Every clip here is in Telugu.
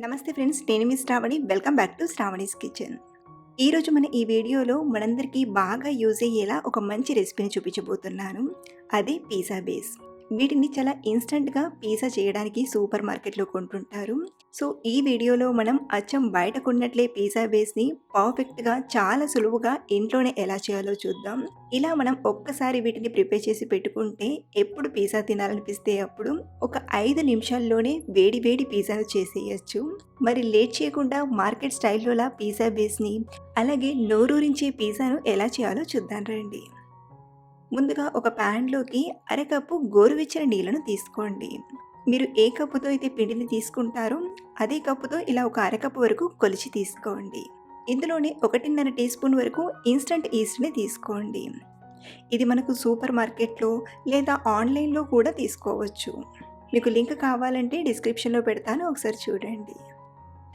నమస్తే ఫ్రెండ్స్, నేను మీ Shravani. Welcome back to Shravani's kitchen. ఈరోజు మన ఈ వీడియోలో మనందరికీ బాగా యూజ్ అయ్యేలా ఒక మంచి రెసిపీని చూపించబోతున్నాను. అదే పిజ్జా బేస్. వీటిని చాలా ఇన్స్టంట్గా పిజ్జా చేయడానికి సూపర్ మార్కెట్లో కొంటుంటారు. సో ఈ వీడియోలో మనం అచ్చం బయట కొన్నట్లే పిజ్జా బేస్ని పర్ఫెక్ట్గా చాలా సులువుగా ఇంట్లోనే ఎలా చేయాలో చూద్దాం. ఇలా మనం ఒక్కసారి వీటిని ప్రిపేర్ చేసి పెట్టుకుంటే ఎప్పుడు పిజ్జా తినాలనిపిస్తే అప్పుడు ఒక 5 నిమిషాల్లోనే వేడి వేడి పిజ్జాను చేసేయచ్చు. మరి లేట్ చేయకుండా మార్కెట్ స్టైల్లోలా పిజ్జా బేస్ని అలాగే నోరూరించే పిజ్జాను ఎలా చేయాలో చూద్దాం రండి. ముందుగా ఒక ప్యాన్లోకి అరకప్పు గోరువెచ్చని నీళ్ళను తీసుకోండి. మీరు ఏ కప్పుతో అయితే పిండిని తీసుకుంటారో అదే కప్పుతో ఇలా ఒక అరకప్పు వరకు కొలిచి తీసుకోండి. ఇందులోనే 1.5 టీ స్పూన్ వరకు ఇన్స్టంట్ ఈస్ట్ని తీసుకోండి. ఇది మనకు సూపర్ మార్కెట్లో లేదా ఆన్లైన్లో కూడా తీసుకోవచ్చు. మీకు లింక్ కావాలంటే డిస్క్రిప్షన్లో పెడతాను, ఒకసారి చూడండి.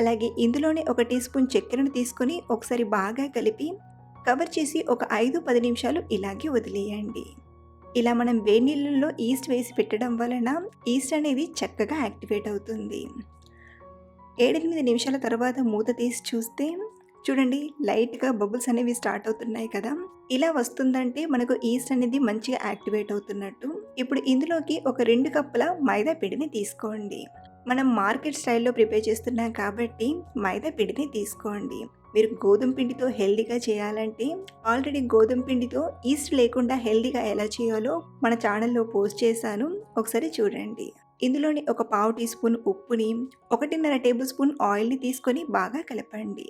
అలాగే ఇందులోనే 1 టీ స్పూన్ చక్కెరను తీసుకొని ఒకసారి బాగా కలిపి కవర్ చేసి ఒక 5-10 నిమిషాలు ఇలాగే వదిలేయండి. ఇలా మనం వేడి నీళ్ళల్లో ఈస్ట్ వేసి పెట్టడం వలన ఈస్ట్ అనేది చక్కగా యాక్టివేట్ అవుతుంది. 7-8 నిమిషాల తర్వాత మూత తీసి చూస్తే చూడండి, లైట్గా బబుల్స్ అనేవి స్టార్ట్ అవుతున్నాయి కదా. ఇలా వస్తుందంటే మనకు ఈస్ట్ అనేది మంచిగా యాక్టివేట్ అవుతున్నట్టు. ఇప్పుడు ఇందులోకి ఒక 2 కప్పుల మైదా పిండిని తీసుకోండి. మనం మార్కెట్ స్టైల్లో ప్రిపేర్ చేస్తున్నాం కాబట్టి మైదా పిండిని తీసుకోండి. మీరు గోధుమ పిండితో హెల్దీగా చేయాలంటే ఆల్రెడీ గోధుమ పిండితో ఈస్ట్ లేకుండా హెల్దీగా ఎలా చేయాలో మన ఛానల్లో పోస్ట్ చేశాను, ఒకసారి చూడండి. ఇందులోని ఒక పావు టీ స్పూన్ ఉప్పుని 1.5 టేబుల్ స్పూన్ ఆయిల్ని తీసుకొని బాగా కలపండి.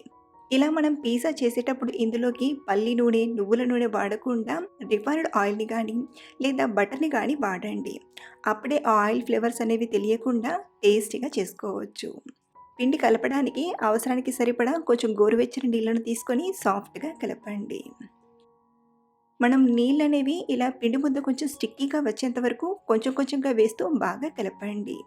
ఇలా మనం పిజ్జా చేసేటప్పుడు ఇందులోకి పల్లి నూనె, నువ్వుల నూనె వాడకుండా రిఫైన్డ్ ఆయిల్ని కానీ లేదా బటర్ని కానీ వాడండి. అప్పుడే ఆ ఆయిల్ ఫ్లేవర్స్ అనేవి తెలియకుండా టేస్టీగా చేసుకోవచ్చు. పిండి కలపడానికి అవసరానికి సరిపడా కొంచెం గోరువెచ్చని నీళ్ళను తీసుకొని సాఫ్ట్గా కలపండి. మనం నీళ్ళనేవి ఇలా పిండి ముద్ద కొంచెం స్టిక్కీగా వచ్చేంత వరకు కొంచెం కొంచెంగా వేస్తూ బాగా కలపండి.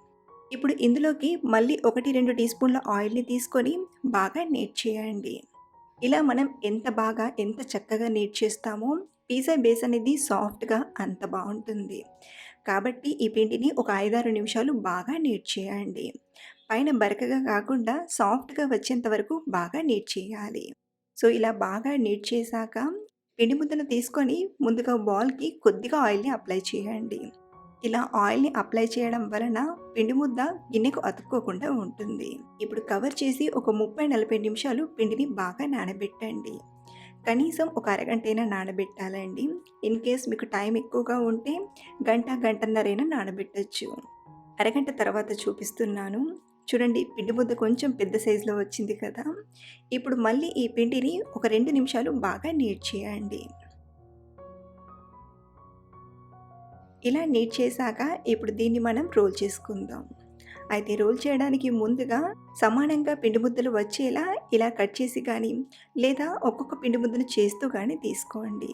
ఇప్పుడు ఇందులోకి మళ్ళీ 1-2 టీ స్పూన్ల ఆయిల్ని తీసుకొని బాగా నీట్ చేయండి. ఇలా మనం ఎంత చక్కగా నీట్ చేస్తామో పిజ్జా బేస్ అనేది సాఫ్ట్గా అంత బాగుంటుంది. కాబట్టి ఈ పిండిని ఒక 5-6 నిమిషాలు బాగా నీట్ చేయండి. పైన బరకగా కాకుండా సాఫ్ట్గా వచ్చేంత వరకు బాగా నీట్ చేయాలి. సో ఇలా బాగా నీట్ చేశాక పిండి ముద్దను తీసుకొని ముందుగా బాల్కి కొద్దిగా ఆయిల్ని అప్లై చేయండి. ఇలా ఆయిల్ని అప్లై చేయడం వలన పిండి ముద్ద గిన్నెకు అతుక్కోకుండా ఉంటుంది. ఇప్పుడు కవర్ చేసి ఒక 30-40 నిమిషాలు పిండిని బాగా నానబెట్టండి. కనీసం ఒక అరగంటైనా నానబెట్టాలండి. ఇన్ కేస్ మీకు టైం ఎక్కువగా ఉంటే గంటన్నరైనా నానబెట్టచ్చు. అరగంట తర్వాత చూపిస్తున్నాను. చూడండి, పిండి ముద్ద కొంచెం పెద్ద సైజులో వచ్చింది కదా. ఇప్పుడు మళ్ళీ ఈ పిండిని ఒక 2 నిమిషాలు బాగా నీట్ చేయండి. ఇలా నీట్ చేశాక ఇప్పుడు దీన్ని మనం రోల్ చేసుకుందాం. అయితే రోల్ చేయడానికి ముందుగా సమానంగా పిండి ముద్దలు వచ్చేలా ఇలా కట్ చేసి కానీ లేదా ఒక్కొక్క పిండి ముద్దను చేస్తూ కానీ తీసుకోండి.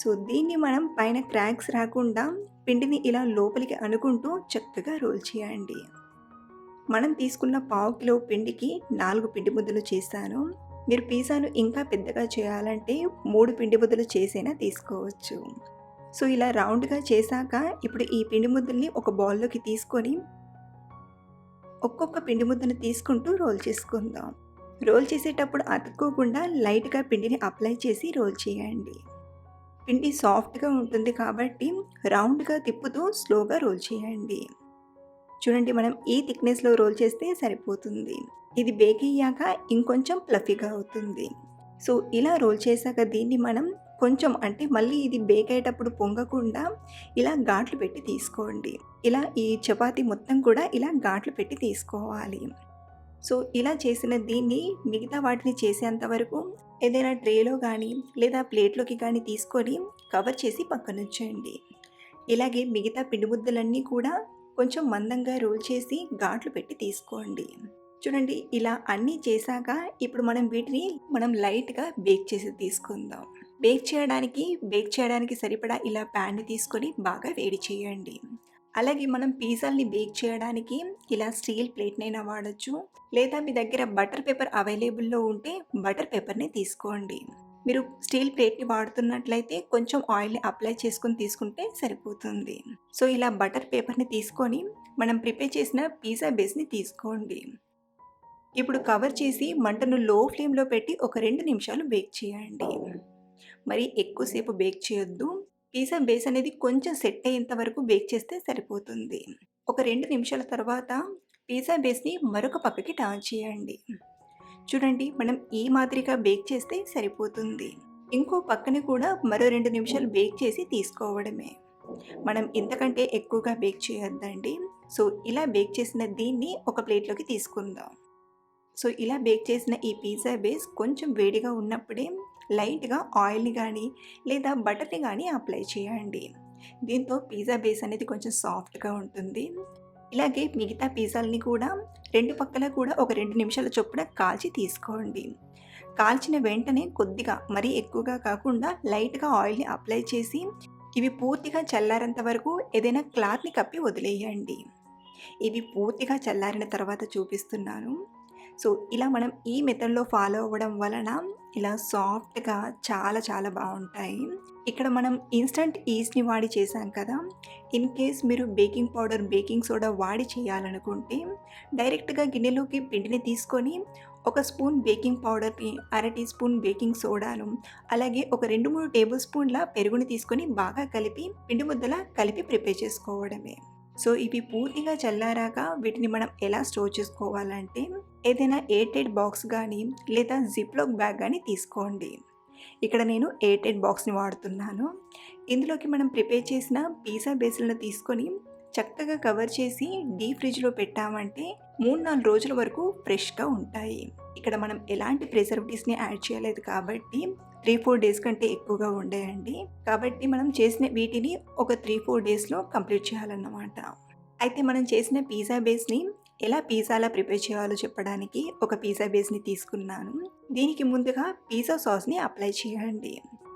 సో దీన్ని మనం పైన క్రాక్స్ రాకుండా పిండిని ఇలా లోపలికి అనుకుంటూ చక్కగా రోల్ చేయండి. మనం తీసుకున్న పావు కిలో పిండికి 4 పిండి ముద్దలు చేశాను. మీరు పిజ్జాను ఇంకా పెద్దగా చేయాలంటే 3 పిండి ముద్దలు చేసైనా తీసుకోవచ్చు. సో ఇలా రౌండ్గా చేశాక ఇప్పుడు ఈ పిండి ముద్దల్ని ఒక బౌల్లోకి తీసుకొని ఒక్కొక్క పిండి ముద్దను తీసుకుంటూ రోల్ చేసుకుందాం. రోల్ చేసేటప్పుడు అతుక్కోకుండా లైట్గా పిండిని అప్లై చేసి రోల్ చేయండి. పిండి సాఫ్ట్గా ఉంటుంది కాబట్టి రౌండ్గా తిప్పుతూ స్లోగా రోల్ చేయండి. చూడండి, మనం ఈ థిక్నెస్లో రోల్ చేస్తే సరిపోతుంది. ఇది బేక్ అయ్యాక ఇంకొంచెం ఫ్లఫీగా అవుతుంది. సో ఇలా రోల్ చేశాక దీన్ని మనం కొంచెం అంటే మళ్ళీ ఇది బేక్ అయ్యేటప్పుడు పొంగకుండా ఇలా ఘాట్లు పెట్టి తీసుకోండి. ఇలా ఈ చపాతీ మొత్తం కూడా ఇలా ఘాట్లు పెట్టి తీసుకోవాలి. సో ఇలా చేసిన దీన్ని మిగతా వాటిని చేసేంత వరకు ఏదైనా ట్రేలో కానీ లేదా ప్లేట్లోకి కానీ తీసుకొని కవర్ చేసి పక్కనుంచండి. ఇలాగే మిగతా పిండి ముద్దలన్నీ కూడా కొంచెం మందంగా రోల్ చేసి ఘాట్లు పెట్టి తీసుకోండి. చూడండి, ఇలా అన్నీ చేశాక ఇప్పుడు వీటిని లైట్గా బేక్ చేసి తీసుకుందాం. బేక్ చేయడానికి సరిపడా ఇలా ప్యాన్ని తీసుకొని బాగా వేడి చేయండి. అలాగే మనం పిజ్జాల్ని బేక్ చేయడానికి ఇలా స్టీల్ ప్లేట్నైనా వాడచ్చు, లేదా మీ దగ్గర బటర్ పేపర్ అవైలబుల్లో ఉంటే బటర్ పేపర్ని తీసుకోండి. మీరు స్టీల్ ప్లేట్ని వాడుతున్నట్లయితే కొంచెం ఆయిల్ని అప్లై చేసుకొని తీసుకుంటే సరిపోతుంది. సో ఇలా బటర్ పేపర్ని తీసుకొని మనం ప్రిపేర్ చేసిన పిజ్జా బేస్ని తీసుకోండి. ఇప్పుడు కవర్ చేసి మంటను లో ఫ్లేమ్‌లో పెట్టి ఒక 2 నిమిషాలు బేక్ చేయండి. మరి ఎక్కువసేపు బేక్ చేయొద్దు. పిజ్జా బేస్ అనేది కొంచెం సెట్ అయ్యేంత వరకు బేక్ చేస్తే సరిపోతుంది. ఒక 2 నిమిషాల తర్వాత పిజ్జా బేస్‌ని మరొక పక్కకి టర్న్ చేయండి. చూడండి, మనం ఈ మాదిరిగా బేక్ చేస్తే సరిపోతుంది. ఇంకో పక్కన కూడా మరో 2 నిమిషాలు బేక్ చేసి తీసుకోవడమే. మనం ఇంతకంటే ఎక్కువగా బేక్ చేయొద్దండి. సో, ఇలా బేక్ చేసిన దీన్ని ఒక ప్లేట్‌లోకి తీసుకుందాం. సో, ఇలా బేక్ చేసిన ఈ పిజ్జా బేస్ కొంచెం వేడిగా ఉన్నప్పుడే లైట్‌గా ఆయిల్‌ని గానీ, లేదా బటర్‌ని గానీ అప్లై చేయండి. దీంతో పిజ్జా బేస్ అనేది కొంచెం సాఫ్ట్‌గా ఉంటుంది. ఇలాగే మిగతా పిజ్జాలని కూడా 2 పక్కల కూడా ఒక 2 నిమిషాల చొప్పున కాల్చి తీసుకోండి. కాల్చిన వెంటనే కొద్దిగా, మరీ ఎక్కువగా కాకుండా లైట్‌గా ఆయిల్‌ని అప్లై చేసి, ఇవి పూర్తిగా చల్లారేంత వరకు ఏదైనా క్లాత్‌ని కప్పి వదిలేయండి. ఇవి పూర్తిగా చల్లారిన తర్వాత చూపిస్తున్నాను. సో, ఇలా మనం ఈ మెథడ్‌లో ఫాలో అవ్వడం వలన ఇలా సాఫ్ట్‌గా చాలా చాలా బావుంటాయి. ఇక్కడ మనం ఇన్‌స్టంట్ ఈస్ట్‌ని వాడి చేశాం కదా! ఇన్ కేస్ మీరు బేకింగ్ పౌడర్, బేకింగ్ సోడా వాడి చేయాలనుకుంటే డైరెక్ట్‌గా గిన్నెలోకి పిండిని తీసుకొని ఒక స్పూన్ బేకింగ్ పౌడర్‌ని, అర టీ స్పూన్ బేకింగ్ సోడాను, అలాగే ఒక 2, 3 టేబుల్ స్పూన్ల పెరుగుని తీసుకొని బాగా కలిపి పిండి ముద్దలా కలిపి ప్రిపేర్ చేసుకోవడమే. సో, ఇవి పూర్తిగా చల్లారాక వీటిని మనం ఎలా స్టోర్ చేసుకోవాలంటే ఏదైనా ఎయిర్ టైట్ బాక్స్ గానీ, లేదా జిప్‌లాక్ బ్యాగ్ గానీ తీసుకోండి. ఇక్కడ నేను ఎయిర్ టైట్ బాక్స్‌ని వాడుతున్నాను. ఇందులోకి మనం ప్రిపేర్ చేసిన పిజ్జా బేస్‌లను తీసుకొని చక్కగా కవర్ చేసి డీప్ ఫ్రిడ్జ్‌లో పెట్టామంటే 3, 4 రోజుల వరకు ఫ్రెష్‌గా ఉంటాయి. ఇక్కడ మనం ఎలాంటి ప్రిజర్వేటివ్స్‌ని యాడ్ చేయలేదు కాబట్టి 3, 4 డేస్ కంటే ఎక్కువగా ఉండేయండి. కాబట్టి మనం చేసిన వీటిని ఒక 3, 4 డేస్‌లో కంప్లీట్ చేయాలన్నమాట. అయితే మనం చేసిన పిజ్జా బేస్‌ని ఎలా పిజ్జాలా ప్రిపేర్ చేయాలో చెప్పడానికి ఒక పిజ్జా బేస్‌ని తీసుకున్నాను. దీనికి ముందుగా పిజ్జా సాస్‌ని అప్లై చేయండి.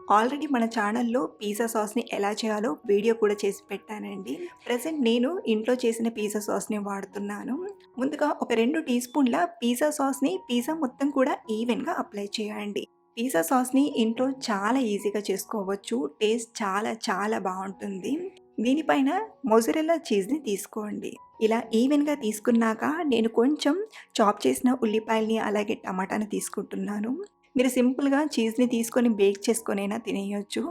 ఆల్రెడీ మన ఛానల్‌లో పిజ్జా సాస్‌ని ఎలా చేయాలో వీడియో కూడా చేసి పెట్టానండి. ప్రెజెంట్ నేను ఇంట్లో చేసిన పిజ్జా సాస్‌ని వాడుతున్నాను. ముందుగా ఒక 2 టీ స్పూన్ల పిజ్జా సాస్‌ని పిజ్జా మొత్తం కూడా ఈవెన్‌గా అప్లై చేయండి. పిజ్జా సాస్‌ని ఇంట్లో చాలా ఈజీగా చేసుకోవచ్చు. టేస్ట్ చాలా చాలా బావుంటుంది. దీనిపైన మొజరెల్లా చీజ్‌ని తీసుకోండి. ఇలా ఈవెన్‌గా తీసుకున్నాక నేను కొంచెం చాప్ చేసిన ఉల్లిపాయల్ని, అలాగే టమాటాని తీసుకుంటున్నాను. మీరు సింపుల్‌గా చీజ్‌ని తీసుకొని బేక్ చేసుకొనైనా తినేయొచ్చు.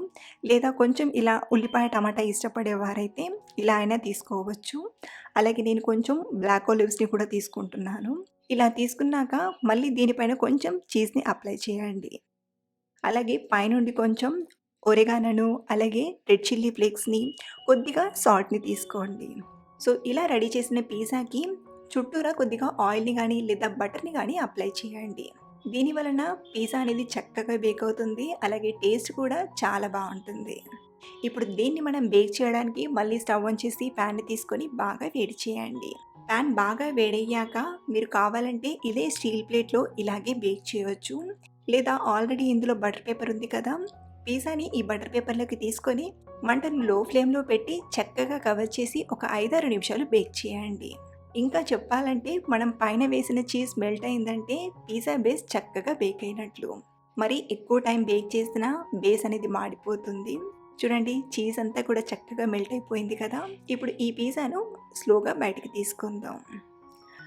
లేదా కొంచెం ఇలా ఉల్లిపాయ, టమాటా ఇష్టపడేవారైతే ఇలా అయినా తీసుకోవచ్చు. అలాగే నేను కొంచెం బ్లాక్ ఆలివ్స్‌ని కూడా తీసుకుంటున్నాను. ఇలా తీసుకున్నాక మళ్ళీ దీనిపైన కొంచెం చీజ్‌ని అప్లై చేయండి. అలాగే పైనుండి కొంచెం ఒరిగానోను, అలాగే రెడ్ చిల్లీ ఫ్లేక్స్‌ని, కొద్దిగా సాల్ట్‌ని తీసుకోండి. సో, ఇలా రెడీ చేసిన పిజ్జాకి చుట్టూరా కొద్దిగా ఆయిల్‌ని గానీ, లేదా బటర్‌ని గానీ అప్లై చేయండి. దీని వలన పిజ్జా అనేది చక్కగా బేక్ అవుతుంది. అలాగే టేస్ట్ కూడా చాలా బావుంటుంది. ఇప్పుడు దీన్ని మనం బేక్ చేయడానికి మళ్ళీ స్టవ్ ఆన్ చేసి ప్యాన్‌ని తీసుకొని బాగా వేడి చేయండి. ప్యాన్ బాగా వేడయ్యాక మీరు కావాలంటే ఇదే స్టీల్ ప్లేట్‌లో ఇలాగే బేక్ చేయొచ్చు. లేదా ఆల్రెడీ ఇందులో బటర్ పేపర్ ఉంది కదా! పిజ్జాని ఈ బటర్ పేపర్‌లోకి తీసుకొని మంటను లో ఫ్లేమ్‌లో పెట్టి చక్కగా కవర్ చేసి ఒక 5, 6 నిమిషాలు బేక్ చేయండి. ఇంకా చెప్పాలంటే మనం పైన వేసిన చీజ్ మెల్ట్ అయిందంటే పిజ్జా బేస్ చక్కగా బేక్ అయినట్లు. మరి ఎక్కువ టైం బేక్ చేసినా బేస్ అనేది మాడిపోతుంది. చూడండి, చీజ్ అంతా కూడా చక్కగా మెల్ట్ అయిపోయింది కదా! ఇప్పుడు ఈ పిజ్జాను స్లోగా బయటికి తీసుకుందాం.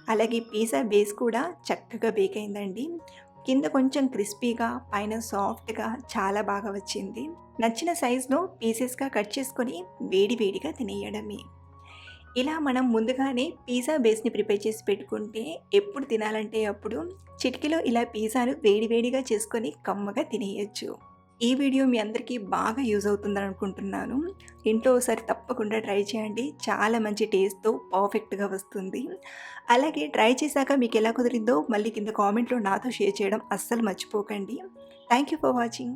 అలాగే పిజ్జా బేస్ కూడా చక్కగా బేక్ అయిందండి. కింద కొంచెం క్రిస్పీగా, పైన సాఫ్ట్‌గా చాలా బాగా వచ్చింది. నచ్చిన సైజులో పీసెస్‌గా కట్ చేసుకొని వేడి వేడిగా తినేయడమే. ఇలా మనం ముందుగానే పిజ్జా బేస్‌ని ప్రిపేర్ చేసి పెట్టుకుంటే ఎప్పుడు తినాలంటే అప్పుడు చిటికెలో ఇలా పిజ్జాను వేడి వేడిగా చేసుకొని కమ్మగా తినేయొచ్చు. ఈ వీడియో మీ అందరికీ బాగా యూజ్ అవుతుందని అనుకుంటున్నాను. ఇంట్లో ఒకసారి తప్పకుండా ట్రై చేయండి. చాలా మంచి టేస్ట్‌తో పర్ఫెక్ట్‌గా వస్తుంది. అలాగే ట్రై చేశాక మీకు ఎలా కుదిరిందో మళ్ళీ కింద కామెంట్‌లో నాతో షేర్ చేయడం అస్సలు మర్చిపోకండి. Thank you for watching.